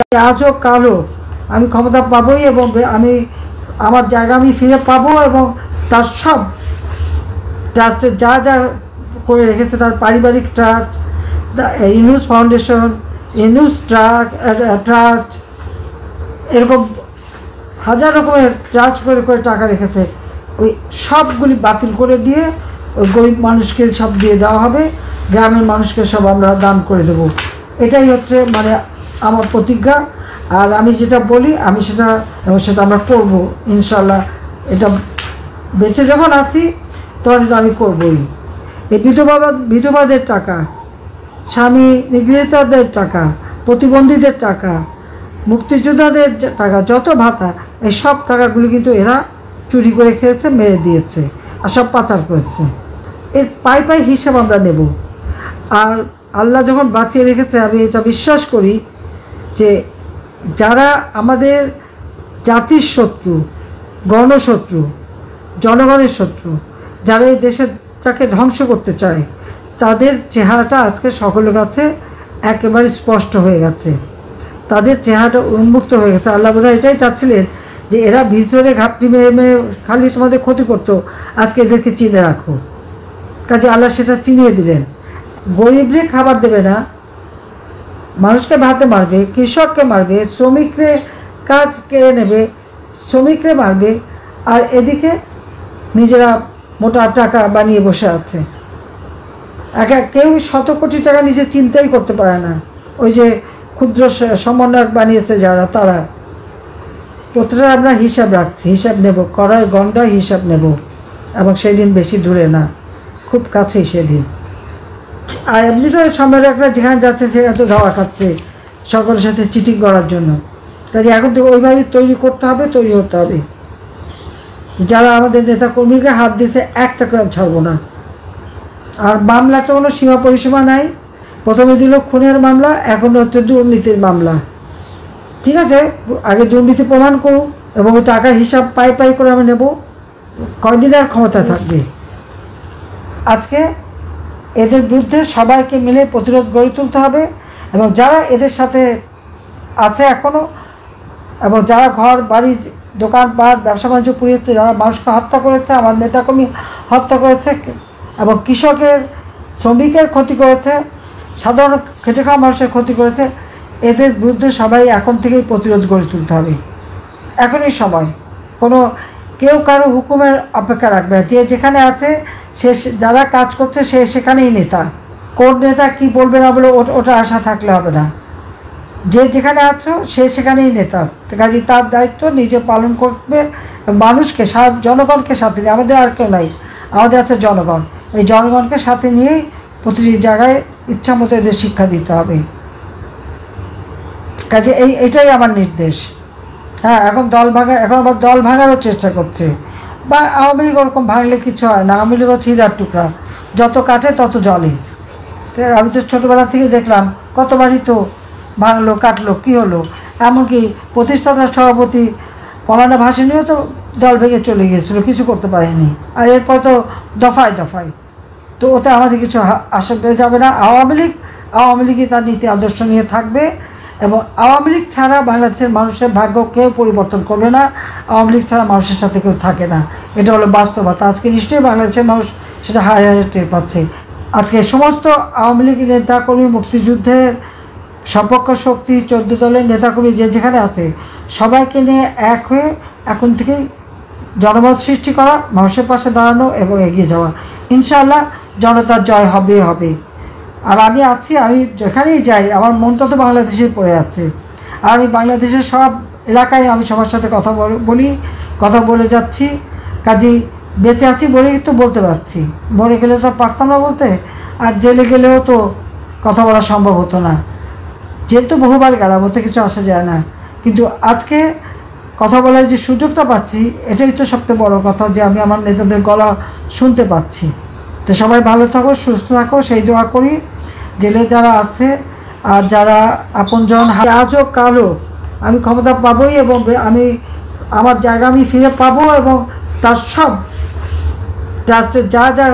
আজ হোক কাল হোক আমি ক্ষমতা পাবোই এবং আমি আমার জায়গা আমি ফিরে পাবো এবং তার সব ট্রাস্টে যা যা করে রেখেছে, তার পারিবারিক trust, Yunus foundation, Yunus trust, এরকম হাজার রকমের ট্রাস্ট করে করে টাকা রেখেছে, ওই সবগুলি বাতিল করে দিয়ে ওই গরিব মানুষকে সব দিয়ে দেওয়া হবে, গ্রামের মানুষকে সব আমরা দান করে দেব। এটাই হচ্ছে মানে আমার প্রতিজ্ঞা। আর আমি যেটা বলি আমি সেটা আমরা করবো ইনশাল্লাহ। এটা বেঁচে যখন আছি তখন আমি করবই। এই বিধবাদের টাকা, স্বামী নিগৃহীতদের টাকা, প্রতিবন্ধীদের টাকা, মুক্তিযোদ্ধাদের টাকা, যত ভাতা, এই সব টাকাগুলি কিন্তু এরা চুরি করে খেয়েছে, মেরে দিয়েছে আর সব পাচার করেছে। এর পাই পাই হিসাব আমরা নেব। আর আল্লাহ যখন বাঁচিয়ে রেখেছে, আমি এটা বিশ্বাস করি যে যারা আমাদের জাতির শত্রু, গণশত্রু, জনগণের শত্রু, যারা এই দেশটাকে ধ্বংস করতে চায়, তাদের চেহারাটা আজকে সকলের কাছে একেবারে স্পষ্ট হয়ে গেছে, তাদের চেহারাটা উন্মুক্ত হয়ে গেছে। আল্লাহ বোধহয় এটাই চাচ্ছিলেন যে এরা ভিতরে ঘাপটি মেরে মেরে খালি তোমাদের ক্ষতি করতো, আজকে এদেরকে চিনে রাখো। কাজে আল্লাহ সেটা চিনিয়ে দিলেন। গরিবরে খাবার দেবে না, মানুষকে ভাতে মারবে, কৃষককে মারবে, শ্রমিকরে কাজ কেড়ে নেবে, শ্রমিকরে মারবে, আর এদিকে নিজেরা মোটা টাকা বানিয়ে বসে আছে। কেউ 100 কোটি টাকা নিজে চিন্তাই করতে পারে না। ওই যে ক্ষুদ্র সমন্বয়ক বানিয়েছে যারা, তারা প্রতিটা আমরা হিসাব রাখছি, হিসাব নেব, কড়াই গন্ডায় হিসাব নেব, এবং সেই দিন বেশি দূরে না, খুব কাছেই সেদিন। আর এমনি তো সম্রাটরা যেখানে যাচ্ছে সেখানে তো ধাওয়া খাচ্ছে সকলের সাথে চিটিং করার জন্য। কাজে এখন তো ওইভাবে তৈরি করতে হবে, তৈরি হতে হবে। যারা আমাদের নেতা কর্মীকে হাত দিয়েছে একটা করে ছাড়বো না। আর মামলাটা কোনো সীমা পরিসীমা নাই। প্রথমে দিল খুনের মামলা, এখন হচ্ছে দুর্নীতির মামলা। ঠিক আছে, আগে দুর্নীতি প্রমাণ করুন এবং ওই টাকার হিসাব পাই পাই করে আমি নেব। কয়দিন আর ক্ষমতা থাকবে? আজকে এদের বিরুদ্ধে সবাইকে মিলে প্রতিরোধ গড়ে তুলতে হবে, এবং যারা এদের সাথে আছে এখনও, এবং যারা ঘর বাড়ি দোকানপাট ব্যবসা বাণিজ্য পুড়িয়েছে, যারা মানুষকে হত্যা করেছে, আমার নেতাকর্মী হত্যা করেছে, এবং কৃষকের শ্রমিকের ক্ষতি করেছে, সাধারণ খেটে খাওয়া মানুষের ক্ষতি করেছে, এদের বিরুদ্ধে সবাই এখন থেকেই প্রতিরোধ গড়ে তুলতে হবে। এখনই সময়। কোনো কেউ কারো হুকুমের অপেক্ষা রাখবে না। যে যেখানে আছে সে যারা কাজ করছে সে সেখানেই নেতা। কোন নেতা কি বলবে না বলে ওটা আশা থাকলে হবে না। যে যেখানে আছো সে সেখানেই নেতা। কাজে তার দায়িত্ব নিজে পালন করবে, মানুষকে জনগণকে সাথে নিয়ে, আমাদের আর কেউ নাই, আমাদের আছে জনগণ। এই জনগণকে সাথে নিয়েই প্রতিটি জায়গায় ইচ্ছা মতো এদের শিক্ষা দিতে হবে। কাজে এটাই আমার নির্দেশ। হ্যাঁ, এখন আবার দল ভাঙারও চেষ্টা করছে, বা আওয়ামী লীগ ওরকম ভাঙলে কিছু হয় না। আওয়ামী লীগ হচ্ছে হীরার টুকরা, যত কাটে তত জলে। আমি তো ছোটোবেলা থেকে দেখলাম কতবারই তো ভাঙলো কাটলো, কী হলো? এমনকি প্রতিষ্ঠাতা সভাপতি মৌলানা ভাসানীও তো দল ভেঙে চলে গিয়েছিলো, কিছু করতে পারেনি। আর এরপর তো দফায় দফায়, তো ওতে আমাদের কিছু আশা পেয়ে যাবে না। আওয়ামী লীগই তার নীতি আদর্শ নিয়ে থাকবে, এবং আওয়ামী লীগ ছাড়া বাংলাদেশের মানুষের ভাগ্য কেউ পরিবর্তন করবে না। আওয়ামী লীগ ছাড়া মানুষের সাথে কেউ থাকে না, এটা হলো বাস্তবতা। আজকে নিশ্চয়ই বাংলাদেশের মানুষ সেটা হায় হায় টের পাচ্ছে। আজকে সমস্ত আওয়ামী লীগের নেতাকর্মী, মুক্তিযুদ্ধের সপক্ষ শক্তি, 14 দলের নেতাকর্মী যে যেখানে আছে, সবাইকে নিয়ে এক হয়ে এখন থেকেই জনমত সৃষ্টি করা, মানুষের পাশে দাঁড়ানো এবং এগিয়ে যাওয়া। ইনশাআল্লাহ জনতার জয় হবে হবে। আর আমি আছি, আমি যেখানেই যাই আমার মনটা তো বাংলাদেশে পড়ে আছে। আর আমি বাংলাদেশের সব এলাকায় আমি সবার সাথে কথা বলে যাচ্ছি। কাজেই বেঁচে আছি বলেই তো বলতে পারছি, মরে গেলে তো পারতাম না বলতে, আর জেলে গেলেও তো কথা বলা সম্ভব হতো না। যেহেতু বহুবার গেলাম, ওতে কিছু আসা যায় না। কিন্তু আজকে কথা বলার যে সুযোগটা পাচ্ছি, এটাই তো সবচেয়ে বড় কথা, যে আমি আমার নেতাদের গলা শুনতে পাচ্ছি। তো সবাই ভালো থাকো, সুস্থ থাকো, সেই দোয়া করি। জেলে যারা আছে আর যারা আপনজন, আজ হোক কাল হোক আমি ক্ষমতা পাবোই এবং আমি আমার জায়গা আমি ফিরে পাবো, এবং তার সব যা যা